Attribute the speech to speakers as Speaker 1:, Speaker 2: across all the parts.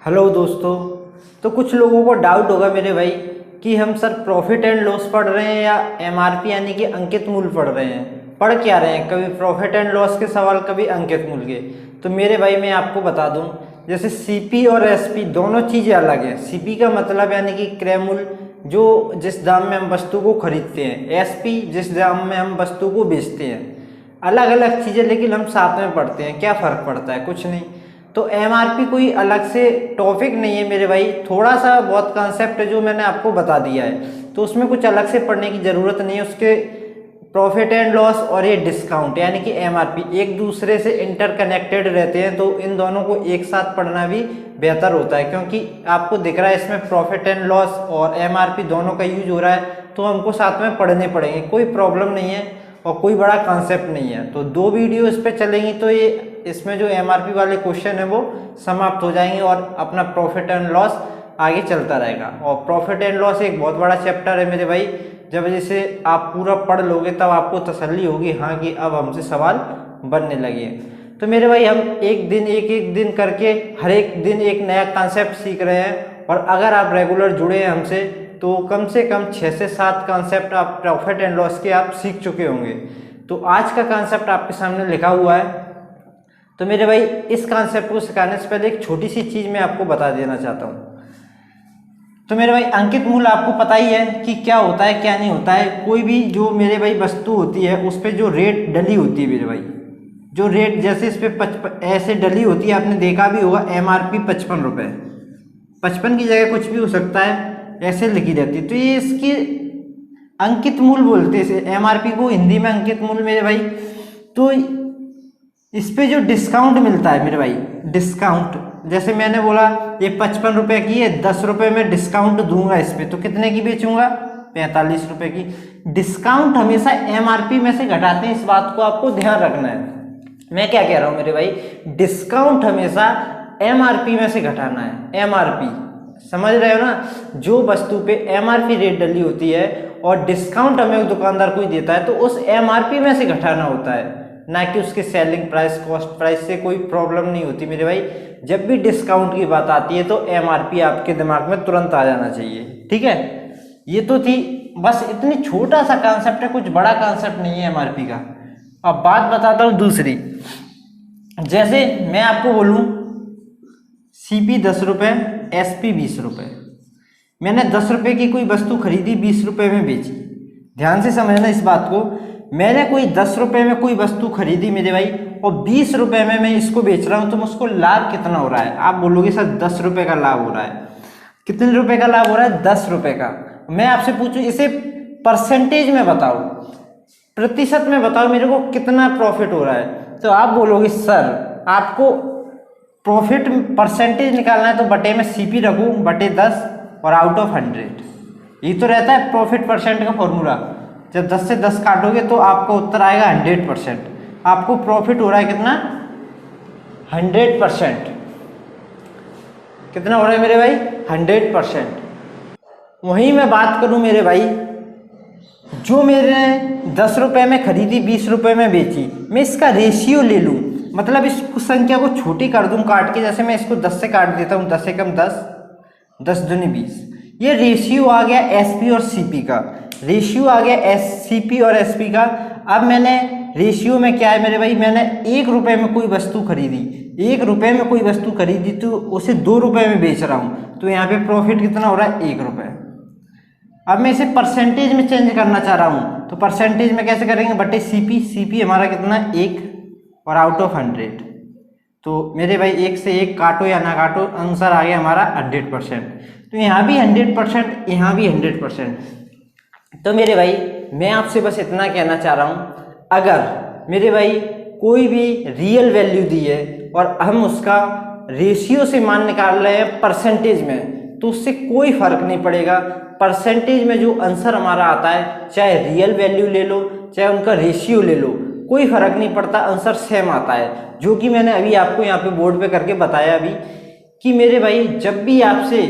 Speaker 1: Hello दोस्तों। तो कुछ लोगों को डाउट होगा मेरे भाई कि हम सर प्रॉफिट एंड लॉस पढ़ रहे हैं या एमआरपी यानी कि अंकित मूल्य पढ़ रहे हैं। पढ़ क्या रहे हैं, कभी प्रॉफिट एंड लॉस के सवाल, कभी अंकित मूल्य के। तो मेरे भाई मैं आपको बता दूं, जैसे सीपी और एसपी दोनों चीज़ें अलग हैं। सीपी का मतलब यानी कि क्रय मूल्य, जो जिस दाम में हम वस्तु को खरीदते हैं। एसपी जिस दाम में हम वस्तु को बेचते हैं। अलग अलग चीज़ें, लेकिन हम साथ में पढ़ते हैं। क्या फ़र्क पड़ता है? कुछ नहीं। तो एमआरपी कोई अलग से टॉपिक नहीं है मेरे भाई, थोड़ा सा बहुत कॉन्सेप्ट है जो मैंने आपको बता दिया है। तो उसमें कुछ अलग से पढ़ने की ज़रूरत नहीं है। उसके प्रॉफिट एंड लॉस और ये डिस्काउंट यानी कि एमआरपी एक दूसरे से इंटरकनेक्टेड रहते हैं। तो इन दोनों को एक साथ पढ़ना भी बेहतर होता है, क्योंकि आपको दिख रहा है इसमें प्रॉफिट एंड लॉस और एमआरपी दोनों का यूज हो रहा है। तो हमको साथ में पढ़ने पड़ेंगे, कोई प्रॉब्लम नहीं है और कोई बड़ा कॉन्सेप्ट नहीं है। तो 2 वीडियो इस पे चलेंगी, तो ये इसमें जो एमआरपी वाले क्वेश्चन है वो समाप्त हो जाएंगे और अपना प्रॉफिट एंड लॉस आगे चलता रहेगा। और प्रॉफिट एंड लॉस एक बहुत बड़ा चैप्टर है मेरे भाई। जब जैसे आप पूरा पढ़ लोगे तब आपको तसल्ली होगी, हाँ कि अब हमसे सवाल बनने लगे। तो मेरे भाई हम एक दिन करके हर एक दिन एक नया कॉन्सेप्ट सीख रहे हैं। और अगर आप रेगुलर जुड़े हैं हमसे तो कम से कम 6 से 7 कॉन्सेप्ट आप प्रॉफिट एंड लॉस के आप सीख चुके होंगे। तो आज का कॉन्सेप्ट आपके सामने लिखा हुआ है। तो मेरे भाई इस कॉन्सेप्ट को सिखाने से पहले एक छोटी सी चीज़ मैं आपको बता देना चाहता हूँ। तो मेरे भाई अंकित मूल्य आपको पता ही है कि क्या होता है क्या नहीं होता है। कोई भी जो मेरे भाई वस्तु होती है उस पर जो रेट डली होती है मेरे भाई, जो रेट जैसे इस पर ऐसे डली होती है, आपने देखा भी होगा एमआरपी 55 रुपये। 55 की जगह कुछ भी हो सकता है, ऐसे लिखी रहती है। तो ये इसकी अंकित मूल्य बोलते हैं इसे, एमआरपी को हिंदी में अंकित मूल्य मेरे भाई। तो इस पे जो डिस्काउंट मिलता है मेरे भाई, डिस्काउंट जैसे मैंने बोला ये 55 रुपये की है, 10 रुपये में डिस्काउंट दूंगा इस पे, तो कितने की बेचूंगा? 45 रुपये की। डिस्काउंट हमेशा एमआरपी में से घटाते हैं, इस बात को आपको ध्यान रखना है। मैं क्या कह रहा हूँ मेरे भाई, डिस्काउंट हमेशा एमआरपी में से घटाना है। एमआरपी समझ रहे हो ना? जो वस्तु पे एमआरपी रेट डली होती है और डिस्काउंट हमें दुकानदार कोई देता है तो उस एमआरपी में से घटाना होता है, ना कि उसके सेलिंग प्राइस कॉस्ट प्राइस से कोई प्रॉब्लम नहीं होती मेरे भाई। जब भी डिस्काउंट की बात आती है तो एमआरपी आपके दिमाग में तुरंत आ जाना चाहिए, ठीक है। ये तो थी बस इतनी छोटा सा कॉन्सेप्ट है, कुछ बड़ा कॉन्सेप्ट नहीं है एमआरपी का। अब बात बताता हूँ दूसरी। जैसे मैं आपको बोलूँ सीपी 10 रुपये, एसपी 20 रुपये। मैंने 10 रुपये की कोई वस्तु खरीदी, 20 रुपये में बेची। ध्यान से समझना इस बात को। मैंने कोई 10 रुपये में कोई वस्तु खरीदी मेरे भाई और 20 रुपये में मैं इसको बेच रहा हूँ, तो मुझको लाभ कितना हो रहा है? आप बोलोगे सर 10 रुपये का लाभ हो रहा है। कितने रुपए का लाभ हो रहा है? 10 रुपये का। मैं आपसे पूछूं इसे परसेंटेज में बताओ, प्रतिशत में बताओ मेरे को कितना प्रॉफिट हो रहा है। तो आप बोलोगे सर आपको प्रॉफिट परसेंटेज निकालना है तो बटे में सीपी रखूँ, बटे 10 और आउट ऑफ 100। ये तो रहता है प्रॉफिट परसेंट का फॉर्मूला। जब 10 से 10 काटोगे तो आपका उत्तर आएगा 100%। आपको प्रॉफिट हो रहा है कितना? 100%। कितना हो रहा है मेरे भाई? 100%। वहीं मैं बात करूं मेरे भाई, जो मेरे 10 रुपये में खरीदी 20 रुपये में बेची, मैं इसका रेशियो ले लूं, मतलब इस संख्या को छोटी कर दूं काट के। जैसे मैं इसको 10 से काट देता हूं, 10 से कम 10, 10 दूनी 20। ये रेशियो आ गया एसपी और सीपी का। रेशियो आ गया सीपी और एसपी का। अब मैंने रेशियो में क्या है मेरे भाई, मैंने 1 रुपये में कोई वस्तु खरीदी, 1 रुपये में कोई वस्तु खरीदी तो उसे 2 रुपये में बेच रहा हूँ, तो यहाँ पे प्रॉफिट कितना हो रहा है? 1 रुपये। अब मैं इसे परसेंटेज में चेंज करना चाह रहा हूँ, तो परसेंटेज में कैसे करेंगे? बटे सीपी। सीपी हमारा कितना? 1 और आउट ऑफ 100। तो मेरे भाई 1 से 1 काटो या ना काटो, आंसर आ गया हमारा 100%। तो यहाँ भी 100%, यहाँ भी 100%। तो मेरे भाई मैं आपसे बस इतना कहना चाह रहा हूँ, अगर मेरे भाई कोई भी रियल वैल्यू दी है और हम उसका रेशियो से मान निकाल रहे हैं परसेंटेज में, तो उससे कोई फर्क नहीं पड़ेगा। परसेंटेज में जो आंसर हमारा आता है, चाहे रियल वैल्यू ले लो चाहे उनका रेशियो ले लो, कोई फर्क नहीं पड़ता, आंसर सेम आता है। जो कि मैंने अभी आपको यहाँ पे बोर्ड पे करके बताया अभी कि मेरे भाई जब भी आपसे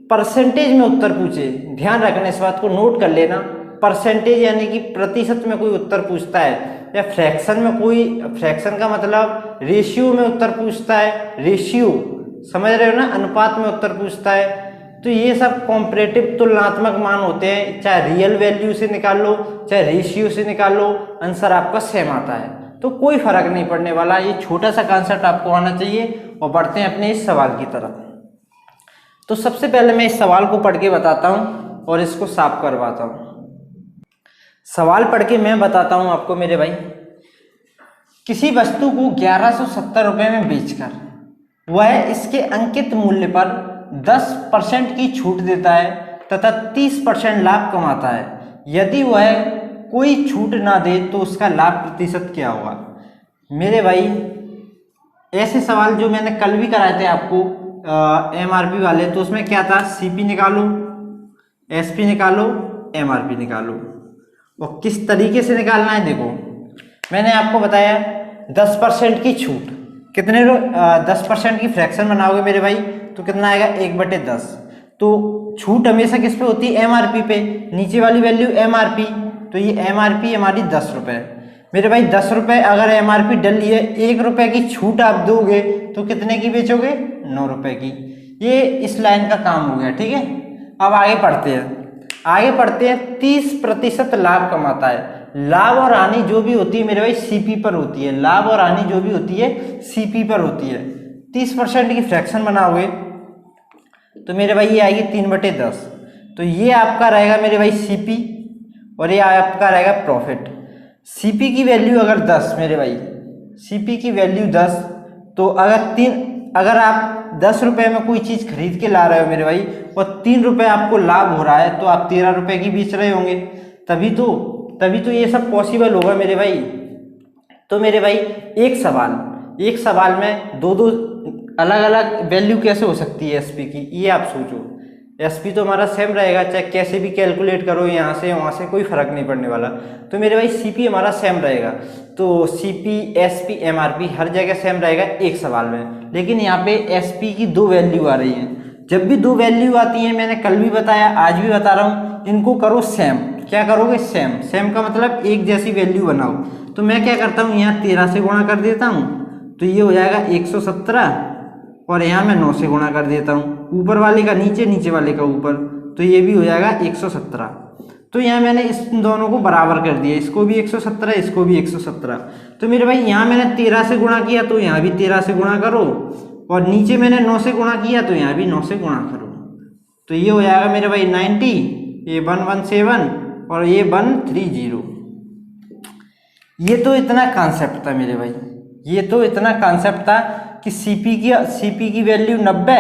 Speaker 1: परसेंटेज में उत्तर पूछे, ध्यान रखना इस बात को, नोट कर लेना। परसेंटेज यानी कि प्रतिशत में कोई उत्तर पूछता है, या फ्रैक्शन में कोई, फ्रैक्शन का मतलब रेशियो में उत्तर पूछता है, रेशियो समझ रहे हो ना, अनुपात में उत्तर पूछता है। तो ये सब कॉम्परेटिव तुलनात्मक मान होते हैं, चाहे रियल वैल्यू से निकाल लो चाहे रेशियो से निकाल लो, आंसर आपका सेम आता है। तो कोई फर्क नहीं पड़ने वाला, ये छोटा सा कॉन्सेप्ट आपको आना चाहिए। और बढ़ते हैं अपने इस सवाल की तरफ। तो सबसे पहले मैं इस सवाल को पढ़ के बताता हूँ और इसको साफ करवाता हूँ। सवाल पढ़ के मैं बताता हूँ आपको मेरे भाई। किसी वस्तु को 1170 रुपये में बेचकर वह इसके अंकित मूल्य पर 10% की छूट देता है तथा 30% लाभ कमाता है। यदि वह कोई छूट ना दे तो उसका लाभ प्रतिशत क्या होगा। मेरे भाई ऐसे सवाल जो मैंने कल भी कराए थे आपको MRP वाले, तो उसमें क्या था, CP निकालो, SP निकालो, MRP निकालो। और किस तरीके से निकालना है देखो, मैंने आपको बताया 10% की छूट, कितने 10% की फ्रैक्शन बनाओगे मेरे भाई तो कितना आएगा 1/10। तो छूट हमेशा किस पे होती है, MRP पे, नीचे वाली वैल्यू MRP, तो ये MRP हमारी 10 रुपये मेरे भाई। 10 रुपये अगर MRP डली है, 1 रुपये की छूट आप दोगे तो कितने की बेचोगे, 9 रुपये की। ये इस लाइन का काम हो गया, ठीक है। अब आगे पढ़ते हैं 30% लाभ कमाता है। लाभ और हानि जो भी होती है मेरे भाई CP पर होती है, लाभ और हानि जो भी होती है CP पर होती है। 30% की फ्रैक्शन बनाओगे तो मेरे भाई ये आएगी 3/10। तो ये आपका रहेगा मेरे भाई CP और ये आपका रहेगा प्रॉफिट। CP की वैल्यू अगर 10 मेरे भाई, CP की वैल्यू 10, तो अगर आप 10 रुपये में कोई चीज़ खरीद के ला रहे हो मेरे भाई और 3 रुपये आपको लाभ हो रहा है, तो आप 13 रुपये की बेच रहे होंगे, तभी तो ये सब पॉसिबल होगा मेरे भाई। तो मेरे भाई एक सवाल में दो अलग अलग वैल्यू कैसे हो सकती है SP की, ये आप सोचो। SP तो हमारा सेम रहेगा, चाहे कैसे भी कैलकुलेट करो, यहाँ से वहाँ से कोई फर्क नहीं पड़ने वाला। तो मेरे भाई CP हमारा सेम रहेगा, तो CP SP MRP हर जगह सेम रहेगा एक सवाल में। लेकिन यहाँ पे SP की 2 वैल्यू आ रही हैं। जब भी 2 वैल्यू आती हैं, मैंने कल भी बताया आज भी बता रहा हूँ, इनको करो सेम। क्या करोगे, सेम का मतलब एक जैसी वैल्यू बनाओ। तो मैं क्या करता हूँ, यहाँ 13 से गुणा कर देता हूँ, तो ये हो जाएगा 117, और यहाँ मैं 9 से गुणा कर देता हूँ, ऊपर वाले का नीचे, नीचे वाले का ऊपर, तो ये भी हो जाएगा 117। तो यहाँ मैंने इस दोनों को बराबर कर दिया, इसको भी 117, इसको भी 117। तो मेरे भाई यहाँ मैंने 13 से गुणा किया तो यहाँ भी 13 से गुणा करो, और नीचे मैंने 9 से गुणा किया तो यहाँ भी 9 से गुणा करो। तो ये हो जाएगा मेरे भाई 90, ये 117 और ये 130। ये तो इतना कॉन्सेप्ट था मेरे भाई, ये तो इतना कॉन्सेप्ट था कि CP की वैल्यू 90,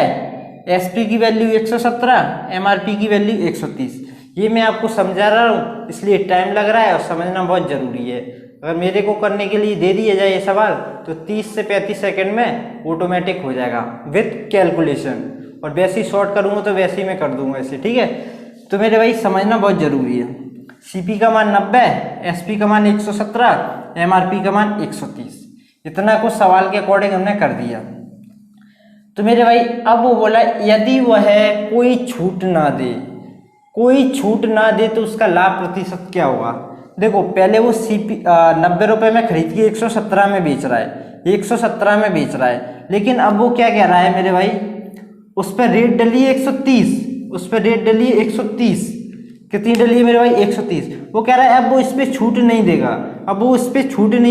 Speaker 1: SP की वैल्यू 117, MRP की वैल्यू 130। ये मैं आपको समझा रहा हूँ, इसलिए टाइम लग रहा है और समझना बहुत ज़रूरी है। अगर मेरे को करने के लिए दे दिया जाए ये सवाल तो 30 से 35 सेकंड में ऑटोमेटिक हो जाएगा विथ कैलकुलेशन, और वैसे ही शॉर्ट करूँगा तो वैसे ही मैं कर दूंगा ऐसे, ठीक है। तो मेरे भाई समझना बहुत ज़रूरी है। CP का मान 90, SP का मान 117, MRP का मान 130। इतना कुछ सवाल के अकॉर्डिंग हमने कर दिया। तो मेरे भाई अब वो बोला यदि वह कोई छूट ना दे तो उसका लाभ प्रतिशत क्या होगा। देखो पहले वो CP 90 रुपये में खरीद के 117 में बेच रहा है, लेकिन अब वो क्या कह रहा है मेरे भाई, उस पर रेट डली है 130, कितनी डली है मेरे भाई 130। वो कह रहा है अब वो इस पर छूट नहीं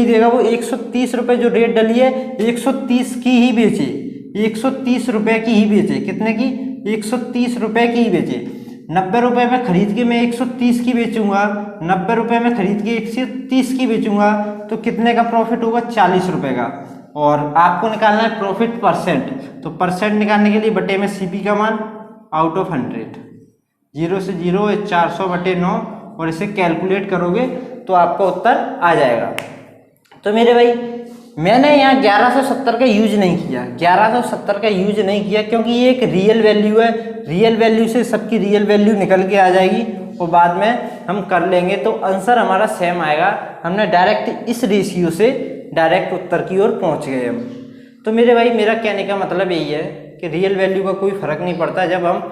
Speaker 1: देगा, वो 130 रुपये जो रेट डली है 130 की ही बेचे, 130 रुपये की ही बेचे। कितने की, 130 रुपये की ही बेचे। 90 रुपये में खरीद के मैं 130 की बेचूंगा, 90 रुपये में खरीद के 130 की बेचूंगा, तो कितने का प्रॉफिट होगा, 40 रुपये का। और आपको निकालना है प्रॉफिट परसेंट, तो परसेंट निकालने के लिए बटे में CP का मान आउट ऑफ 100, 0 से 0 400/9, और इसे कैलकुलेट करोगे तो आपका उत्तर आ जाएगा। तो मेरे भाई मैंने यहाँ 1170 का यूज नहीं किया, क्योंकि ये एक रियल वैल्यू है, रियल वैल्यू से सबकी रियल वैल्यू निकल के आ जाएगी और बाद में हम कर लेंगे, तो आंसर हमारा सेम आएगा। हमने डायरेक्ट इस रेशियो से डायरेक्ट उत्तर की ओर पहुँच गए हम। तो मेरे भाई मेरा कहने का मतलब यही है कि रियल वैल्यू का कोई फर्क नहीं पड़ता जब हम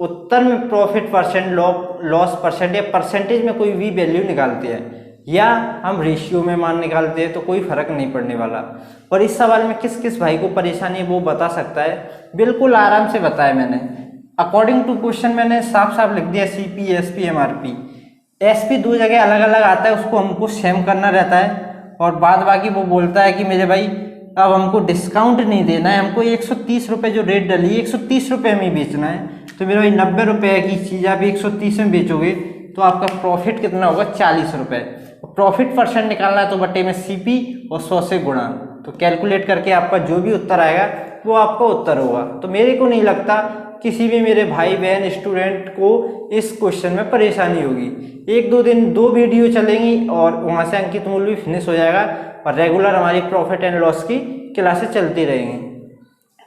Speaker 1: उत्तर में प्रॉफिट परसेंट, लॉस परसेंट या परसेंटेज में कोई भी वैल्यू निकालते हैं। या हम रेशियो में मान निकालते हैं तो कोई फर्क नहीं पड़ने वाला। और इस सवाल में किस किस भाई को परेशानी है वो बता सकता है, बिल्कुल आराम से बताया मैंने। अकॉर्डिंग टू क्वेश्चन मैंने साफ साफ लिख दिया सीपी, एसपी, एमआरपी। एसपी 2 जगह अलग अलग आता है, उसको हमको सेम करना रहता है। और बाद बाकी वो बोलता है कि मेरे भाई अब हमको डिस्काउंट नहीं देना है, हमको 130 रुपये जो रेट डली है 130 रुपये में ही बेचना है। तो मेरे भाई 90 रुपये की चीज़ आप 130 में बेचोगे तो आपका प्रॉफिट कितना होगा, 40 रुपये। प्रॉफिट परसेंट निकालना है तो बट्टे में सीपी और 100 से गुणा, तो कैलकुलेट करके आपका जो भी उत्तर आएगा वो आपका उत्तर होगा। तो मेरे को नहीं लगता किसी भी मेरे भाई बहन स्टूडेंट को इस क्वेश्चन में परेशानी होगी। 1-2 दिन 2 वीडियो चलेंगी और वहाँ से अंकित मूल्य भी फिनिश हो जाएगा और रेगुलर हमारी प्रॉफिट एंड लॉस की क्लासेस चलती रहेंगी।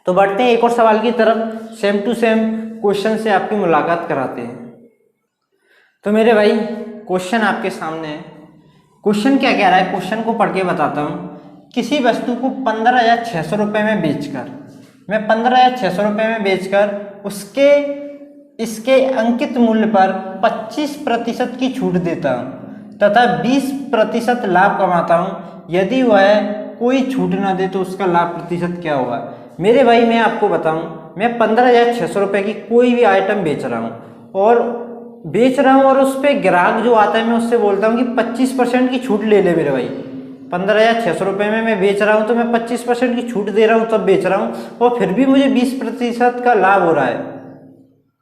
Speaker 1: तो बढ़ते हैं एक और सवाल की तरफ, सेम टू सेम क्वेश्चन से आपकी मुलाकात कराते हैं। तो मेरे भाई क्वेश्चन आपके सामने है। क्वेश्चन क्या कह रहा है, क्वेश्चन को पढ़ के बताता हूँ। किसी वस्तु को 15,600 रुपये में बेचकर, मैं 15,600 रुपये में बेचकर इसके अंकित मूल्य पर 25% की छूट देता हूँ तथा 20% लाभ कमाता हूँ। यदि वह कोई छूट ना दे तो उसका लाभ प्रतिशत क्या होगा। मेरे भाई मैं आपको बताऊं, मैं 15,600 रुपये की कोई भी आइटम बेच रहा हूं और उस पर ग्राहक जो आता है मैं उससे बोलता हूं कि 25% की छूट ले ले मेरे भाई। 15,600 रुपये में मैं बेच रहा हूं तो मैं 25% की छूट दे रहा हूं तब बेच रहा हूं और फिर भी मुझे 20% का लाभ हो रहा है।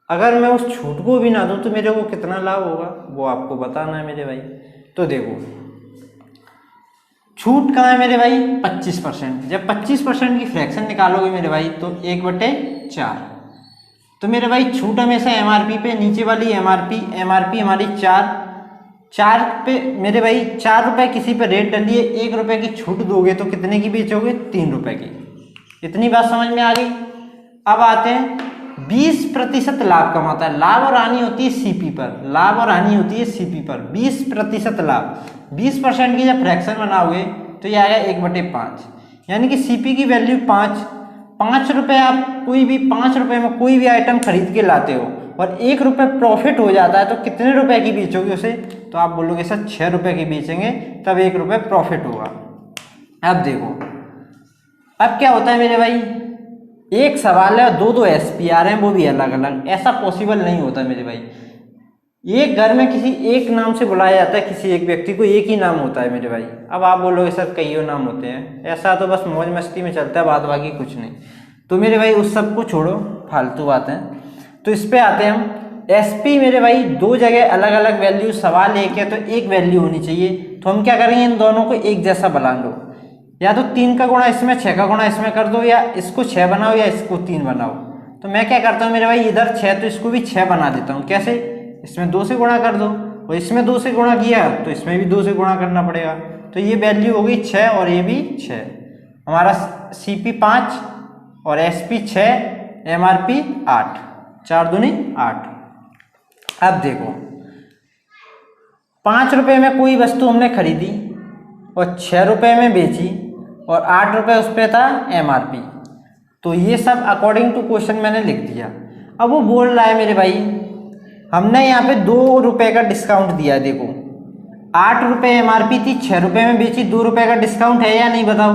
Speaker 1: अगर मैं उस छूट को भी ना दूं तो मेरे को कितना लाभ होगा वो आपको बताना है मेरे भाई। तो देखो छूट कहाँ है मेरे भाई, 25%। जब 25% की फ्रैक्शन निकालोगे मेरे भाई तो 1/4। तो मेरे भाई छूट हमेशा एमआरपी पे, नीचे वाली एमआरपी हमारी 4 पे मेरे भाई 4 रुपये किसी पे रेट डली है, 1 रुपये की छूट दोगे तो कितने की बेचोगे, 3 रुपये की। इतनी बात समझ में आ गई। अब आते हैं 20% लाभ कमाता है। लाभ और हानि होती है सीपी पर, लाभ और हानि होती है सीपी पर। 20% लाभ, 20% की जब फ्रैक्शन बनाओगे तो ये आएगा 1/5, यानी कि सीपी की वैल्यू 5 रुपये। आप कोई भी 5 रुपये में कोई भी आइटम खरीद के लाते हो और 1 रुपये प्रॉफिट हो जाता है तो कितने रुपए की बेचोगे उसे, तो आप बोलोगे सर 6 रुपये की बेचेंगे तब 1 रुपये प्रॉफिट होगा। अब देखो अब क्या होता है मेरे भाई, एक सवाल है और 2 एसपी आ रहे हैं वो भी अलग अलग, ऐसा पॉसिबल नहीं होता मेरे भाई। एक घर में किसी एक नाम से बुलाया जाता है, किसी एक व्यक्ति को एक ही नाम होता है मेरे भाई। अब आप बोलोगे सर कईयों नाम होते हैं, ऐसा तो बस मौज मस्ती में चलता है, बात बाकी कुछ नहीं। तो मेरे भाई उस सब को छोड़ो, फालतू बातें। तो इस पे आते हैं हम। एसपी मेरे भाई 2 जगह अलग अलग वैल्यू, सवाल एक है तो एक वैल्यू होनी चाहिए। तो हम क्या करेंगे, इन दोनों को एक जैसा बना लो, या तो 3 का गुणा इसमें 6 का गुणा इसमें कर दो, या इसको 6 बनाओ या इसको 3 बनाओ। तो मैं क्या करता हूँ मेरे भाई, इधर 6 तो इसको भी 6 बना देता हूँ। कैसे, इसमें 2 से गुणा कर दो और इसमें 2 से गुणा किया तो इसमें भी 2 से गुणा करना पड़ेगा। तो ये वैल्यू हो गई 6 और ये भी 6। हमारा सीपी 5 और एसपी 6, एमआरपी 8, 4 दूनी 8। अब देखो 5 रुपये में कोई वस्तु हमने खरीदी और 6 रुपये में बेची और 8 रुपये उस पर था एमआरपी। तो ये सब अकॉर्डिंग टू क्वेश्चन मैंने लिख दिया। अब वो बोल रहा है मेरे भाई हमने यहाँ पे 2 रुपये का डिस्काउंट दिया। देखो 8 रुपये एमआरपी थी, 6 रुपये में बेची, 2 रुपये का डिस्काउंट है या नहीं बताओ।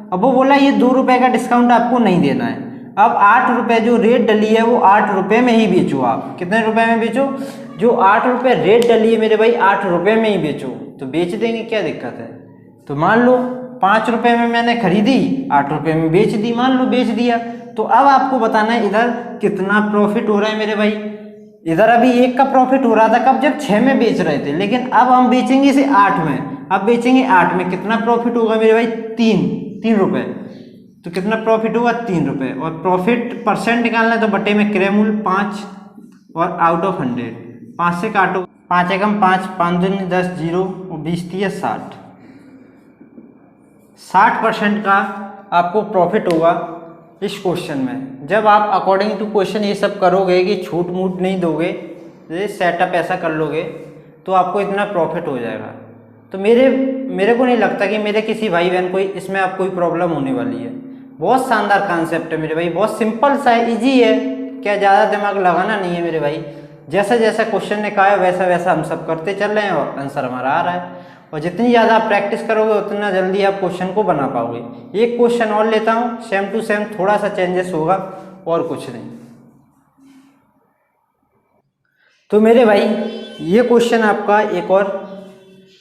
Speaker 1: अब वो बोला ये 2 रुपये का डिस्काउंट आपको नहीं देना है। अब 8 रुपये जो रेट डली है वो 8 रुपये में ही बेचो। आप कितने रुपये में बेचो, जो 8 रुपये रेट डली है मेरे भाई 8 रुपये में ही बेचो। तो बेच देंगे, क्या दिक्कत है। तो मान लो 5 रुपये में मैंने खरीदी, 8 रुपये में बेच दी, मान लो बेच दिया। तो अब आपको बताना है इधर कितना प्रॉफिट हो रहा है मेरे भाई। इधर अभी 1 का प्रॉफिट हो रहा था कब, जब 6 में बेच रहे थे, लेकिन अब हम बेचेंगे इसे 8 में। अब बेचेंगे 8 में, कितना प्रॉफिट होगा मेरे भाई, 3 रुपये। तो कितना प्रॉफिट होगा, 3 रुपये। और प्रॉफिट परसेंट निकालना है तो बटे में क्रय मूल्य 5 और आउट ऑफ 100 5 से काटो, 5 एकम 5, 5 दूनी 10, 0 और 20 थी 60% का आपको प्रॉफिट होगा इस क्वेश्चन में। जब आप अकॉर्डिंग टू क्वेश्चन ये सब करोगे कि छूट मूट नहीं दोगे, ये सेटअप ऐसा कर लोगे तो आपको इतना प्रॉफिट हो जाएगा। तो मेरे को नहीं लगता कि मेरे किसी भाई बहन को इसमें आप कोई प्रॉब्लम होने वाली है। बहुत शानदार कॉन्सेप्ट है मेरे भाई, बहुत सिंपल सा है, ईजी है, क्या ज़्यादा दिमाग लगाना नहीं है मेरे भाई। जैसा जैसा क्वेश्चन ने कहा है वैसा वैसा हम सब करते चल रहे हैं और आंसर हमारा आ रहा है। और जितनी ज़्यादा आप प्रैक्टिस करोगे उतना जल्दी आप क्वेश्चन को बना पाओगे। एक क्वेश्चन और लेता हूँ, सेम टू सेम, थोड़ा सा चेंजेस होगा और कुछ नहीं। तो मेरे भाई ये क्वेश्चन आपका एक और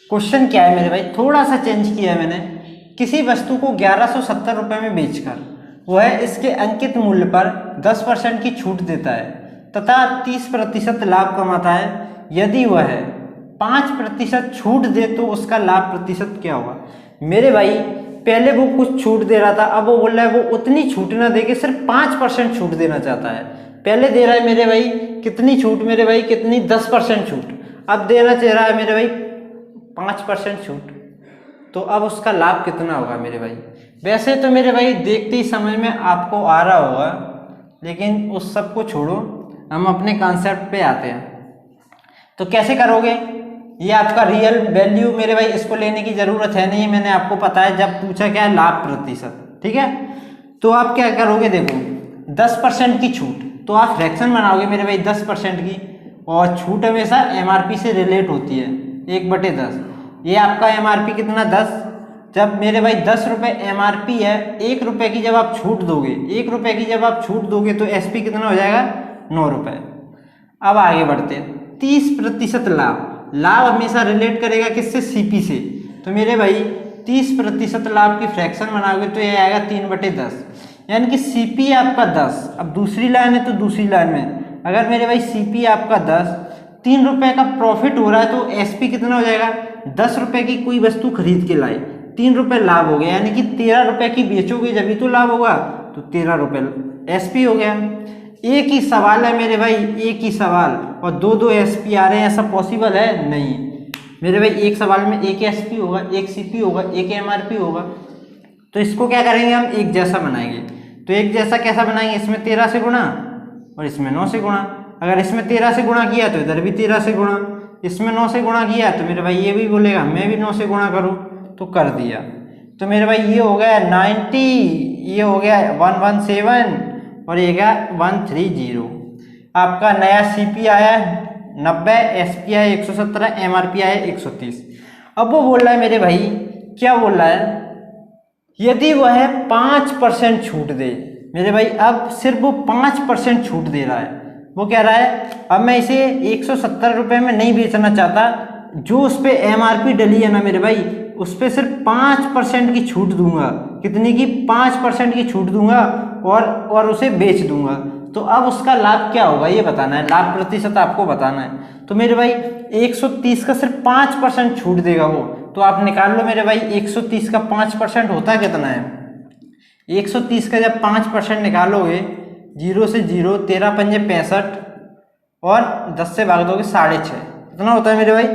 Speaker 1: क्वेश्चन क्या है मेरे भाई, थोड़ा सा चेंज किया है मैंने। किसी वस्तु को 1170 रुपये में बेचकर वह इसके अंकित मूल्य पर 10% की छूट देता है तथा 30% लाभ कमाता है। यदि वह 5% छूट दे तो उसका लाभ प्रतिशत क्या होगा। मेरे भाई पहले वो कुछ छूट दे रहा था, अब वो बोल रहा है वो उतनी छूट ना दे के सिर्फ 5% छूट देना चाहता है। पहले दे रहा है मेरे भाई कितनी छूट, मेरे भाई कितनी, 10% छूट। अब देना चाह रहा है मेरे भाई 5% छूट। तो अब उसका लाभ कितना होगा मेरे भाई। वैसे तो मेरे भाई देखते ही समझ में आपको आ रहा होगा, लेकिन उस सब को छोड़ो, हम अपने कॉन्सेप्ट पे आते हैं। तो कैसे करोगे, ये आपका रियल वैल्यू मेरे भाई, इसको लेने की ज़रूरत है नहीं, मैंने आपको पता है जब पूछा क्या है, लाभ प्रतिशत, ठीक है। तो आप क्या करोगे, देखो 10% की छूट, तो आप फ्रैक्शन बनाओगे मेरे भाई 10% की, और छूट हमेशा एमआरपी से रिलेट होती है 1/10। ये आपका एमआरपी कितना 10, जब मेरे भाई 10 रुपये एमआरपी है, 1 रुपये की जब आप छूट दोगे, 1 रुपये की जब आप छूट दोगे तो एसपी कितना हो जाएगा, 9 रुपये। अब आगे बढ़ते हैं, 30% लाभ। लाभ हमेशा रिलेट करेगा किससे, सीपी से। तो मेरे भाई 30% लाभ की फ्रैक्शन बनाओगे तो ये आएगा 3/10, यानी कि सीपी आपका 10। अब दूसरी लाइन है तो दूसरी लाइन में अगर मेरे भाई सीपी आपका 10, 3 रुपये का प्रॉफिट हो रहा है तो एसपी कितना हो जाएगा, 10 रुपये की कोई वस्तु खरीद के लाए, 3 रुपये लाभ हो गया, यानी कि 13 रुपये की बेचोगे जब भी तो लाभ होगा, तो 13 रुपये एसपी हो गया। एक ही सवाल है मेरे भाई, एक ही सवाल, और दो एसपी आ रहे हैं, ऐसा पॉसिबल है नहीं मेरे भाई। एक सवाल में एक एसपी होगा, एक सीपी होगा, एक एमआरपी होगा। तो इसको क्या करेंगे हम, एक जैसा बनाएंगे। तो एक जैसा कैसा बनाएंगे, इसमें 13 से गुणा और इसमें 9 से गुणा। अगर इसमें 13 से गुणा किया तो इधर भी 13 से गुणा, इसमें 9 से गुणा किया तो मेरे भाई ये भी बोलेगा मैं भी 9 से गुणा करूँ, तो कर दिया। तो मेरे भाई ये हो गया 90, ये हो गया 117 और ये गया 130। आपका नया सीपी आया 90, एसपी आया 117, एमआरपी आया 130। अब वो बोल रहा है मेरे भाई, क्या बोल रहा है, यदि वह 5% छूट दे मेरे भाई। अब सिर्फ वो 5% छूट दे रहा है। वो कह रहा है अब मैं इसे 170 रुपये में नहीं बेचना चाहता, जो उस पर एमआरपी डली है ना मेरे भाई, उस पर सिर्फ 5% की छूट दूंगा। कितनी की, 5% की छूट दूंगा और उसे बेच दूंगा। तो अब उसका लाभ क्या होगा ये बताना है, लाभ प्रतिशत आपको बताना है। तो मेरे भाई 130 का सिर्फ 5% छूट देगा वो, तो आप निकाल लो मेरे भाई 130 का 5% होता कितना है। 130 का जब 5% निकालोगे, 0 से 0, 13 पंजे 65 और 10 से भाग दोगे 6.5, कितना होता है मेरे भाई,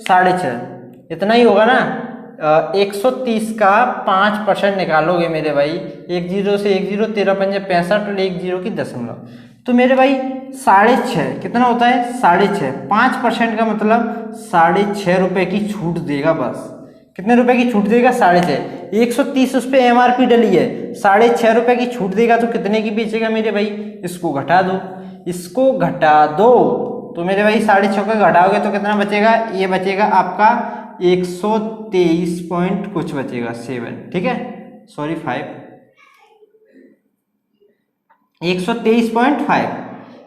Speaker 1: 6.5, इतना ही होगा ना। 130 का 5% निकालोगे मेरे भाई, 1 0 से 1 0, 13 पंजे 65 और 1 0 की दशमलव, तो मेरे भाई 6.5 कितना होता है, 6.5। 5% का मतलब 6.5 रुपये की छूट देगा बस। कितने रुपए की छूट देगा, 6.5। 130 उस पर एमआरपी डली है, 6.5 रुपये की छूट देगा तो कितने की बेचेगा मेरे भाई, इसको घटा दो, इसको घटा दो। तो मेरे भाई 6.5 का घटाओगे तो कितना बचेगा, ये बचेगा आपका 123 पॉइंट कुछ बचेगा 7, ठीक है, सॉरी 5, 123.5,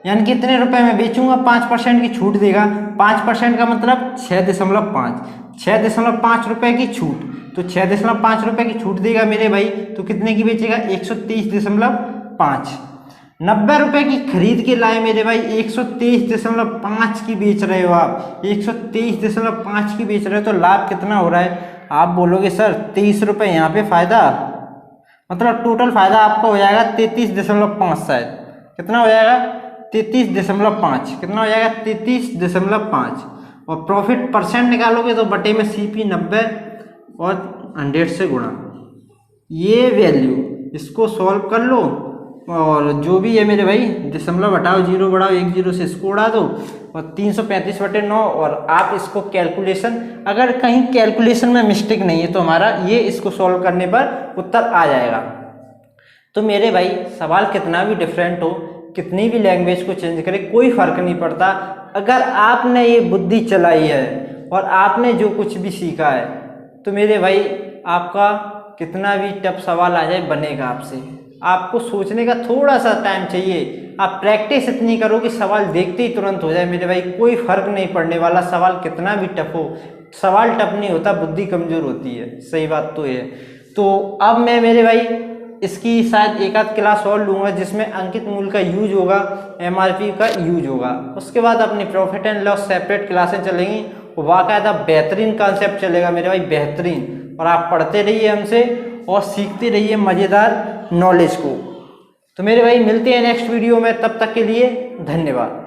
Speaker 1: यानी कितने रुपए में बेचूंगा, 5% की छूट देगा। 5% का मतलब 6.5, 6.5 रुपये की छूट, तो 6.5 रुपये की छूट देगा मेरे भाई, तो कितने की बेचेगा, 123.5। 90 रुपये की खरीद के लाए मेरे भाई, 123.5 की बेच रहे हो आप, 123.5 की बेच रहे हो, तो लाभ कितना हो रहा है। आप बोलोगे सर 23 रुपये यहाँ पे फायदा, मतलब टोटल फायदा आपका हो जाएगा 33.5, शायद कितना हो जाएगा, 33.5, कितना हो जाएगा 33.5। और प्रॉफिट परसेंट निकालोगे तो बटे में सीपी 90 और 100 से गुणा, ये वैल्यू, इसको सॉल्व कर लो और जो भी है मेरे भाई दशमलव हटाओ, 0 बढ़ाओ, 1 0 से इसको उड़ा दो और 335/9, और आप इसको कैलकुलेशन, अगर कहीं कैलकुलेशन में मिस्टेक नहीं है तो हमारा ये इसको सॉल्व करने पर उत्तर आ जाएगा। तो मेरे भाई सवाल कितना भी डिफरेंट हो, कितनी भी लैंग्वेज को चेंज करे, कोई फर्क नहीं पड़ता। अगर आपने ये बुद्धि चलाई है और आपने जो कुछ भी सीखा है तो मेरे भाई आपका कितना भी टफ सवाल आ जाए बनेगा आपसे। आपको सोचने का थोड़ा सा टाइम चाहिए, आप प्रैक्टिस इतनी करो कि सवाल देखते ही तुरंत हो जाए मेरे भाई। कोई फर्क नहीं पड़ने वाला, सवाल कितना भी टफ हो। सवाल टफ नहीं होता, बुद्धि कमजोर होती है, सही बात तो है। तो अब मैं मेरे भाई इसकी शायद एक आध क्लास और लूँगा जिसमें अंकित मूल्य का यूज होगा, एमआरपी का यूज होगा। उसके बाद अपनी प्रॉफिट एंड लॉस सेपरेट क्लासें चलेंगी, बाकायदा बेहतरीन कॉन्सेप्ट चलेगा मेरे भाई, बेहतरीन। और आप पढ़ते रहिए हमसे और सीखते रहिए मज़ेदार नॉलेज को। तो मेरे भाई मिलते हैं नेक्स्ट वीडियो में, तब तक के लिए धन्यवाद।